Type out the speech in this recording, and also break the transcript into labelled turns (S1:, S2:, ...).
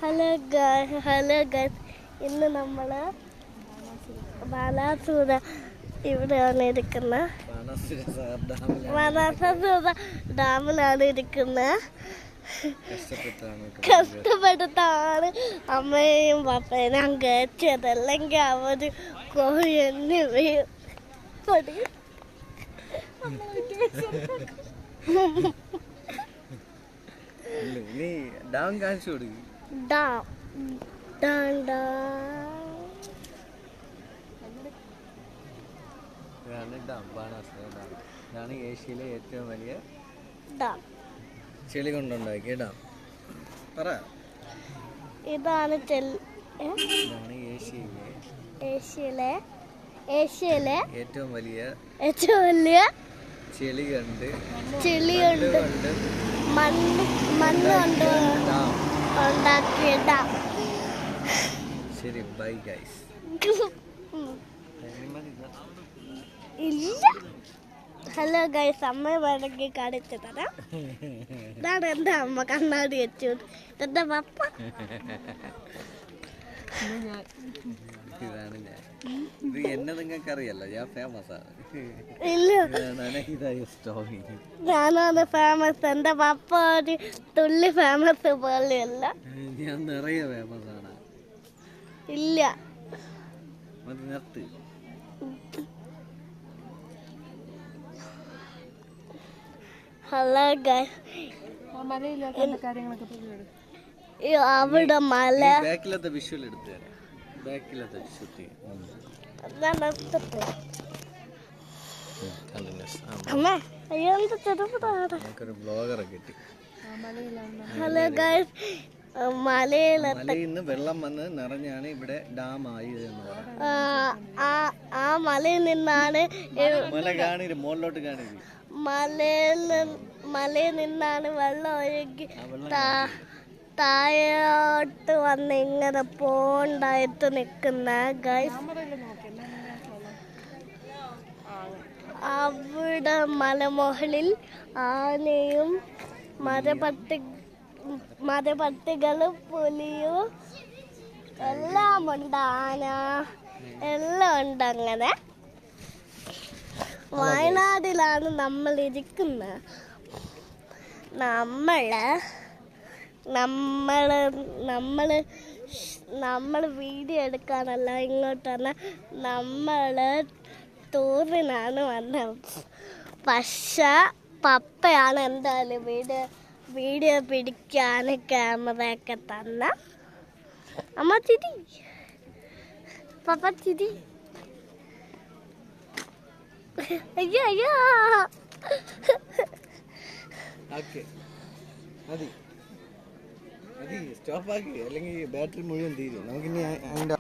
S1: Hello guys, ഇന്ന് നമ്മൾ ബാണാസുര ഇവിടെയാണ് ഇരിക്കുന്നത്. ബാണാസുര ഡാമിലാണ് ഇരിക്കുന്നത്. കഷ്ടപ്പെടുത്താണ് അമ്മയും പപ്പയും അങ്ങ് എത്തിയത്. അല്ലെങ്കിൽ അവർ കോഴിയെന്ന് വീഴും.
S2: ഇതാണ് ഏഷ്യയിലെ ഏറ്റവും വലിയ ചെളി കൊണ്ടുണ്ടാക്കിയ ഡാം. പറ.
S1: ഇതാണ് ഏഷ്യയിലെ
S2: ഏറ്റവും വലിയ ചെളി കൊണ്ട്
S1: മണ്ണ് കൊണ്ട് ഉണ്ടാക്കിയ ഡാം.
S2: ശരി, ബൈ ഗൈസ്.
S1: ഇല്ല. ഹലോ ഗൈസ്, അമ്മ വേണമെങ്കിൽ കാണിച്ചു തരാം. ഇതാണ് എൻ്റെ അമ്മ കണ്ണാടി വെച്ചു. എൻ്റെ പപ്പ.
S2: ഇതാണ് ഞാൻ. ഇത് എന്നെ നിങ്ങൾക്ക് അറിയല്ലോ, ഞാൻ ഫേമസ് ആണ്.
S1: ഇല്ല,
S2: സ്റ്റോറി
S1: ഞാനാണ് ഫേമസ്. എൻ്റെ പപ്പ ഒരു തുള്ളി ഫേമസ് പോലെയല്ല.
S2: ഞാൻ നിറയെ ഫേമസ് ആണ്.
S1: ഇല്ല,
S2: അത് നിർത്ത്.
S1: ഹലോ ഗൈസ്, അവിടെ മല.
S2: ബാക്കിലത്തെ വിഷ്വൽ എടുത്തു തരാം. ബാക്കിലത്തെ ഷൂട്ട് ബ്ലോഗറെ കിട്ടി.
S1: ഹലോ ഗൈസ്,
S2: മലയിന്ന് വെള്ളം വന്ന് നിറഞ്ഞാണ് ഇവിടെ ഡാം ആയത്.
S1: ആ മലയിൽ നിന്നാണ്
S2: മല കാണരുത്, മുകളിലോട്ട് കാണരുത്.
S1: മലയിൽ നിന്നാണ് വെള്ളം ഒഴുകി താഴോട്ട് വന്ന് ഇങ്ങനെ പോണ്ടായിട്ട് നിൽക്കുന്ന ഗൈസ്. അവിടെ മലമുകളിൽ ആനയും മരപ്പട്ടികളും പുലിയും എല്ലാം ഉണ്ട്. ആന എല്ലാം ഉണ്ട്. അങ്ങനെ വയനാട്ടിലാണ് നമ്മൾ ഇരിക്കുന്നത്. നമ്മൾ വീഡിയോ എടുക്കാനല്ല ഇങ്ങോട്ടാണ്. നമ്മൾ ടൂറിനാണ് വന്നത്. പക്ഷെ പപ്പയാണ് എന്തായാലും വീഡിയോ പിടിക്കാൻ ക്യാമറയൊക്കെ തന്ന. അമ്മ ചിരി, പപ്പ ചിരി. അയ്യോ
S2: സ്റ്റോപ്പ് ആക്കി, അല്ലെങ്കിൽ ബാറ്ററി മുഴുവൻ തീരും. നമുക്കിനി അതിൻ്റെ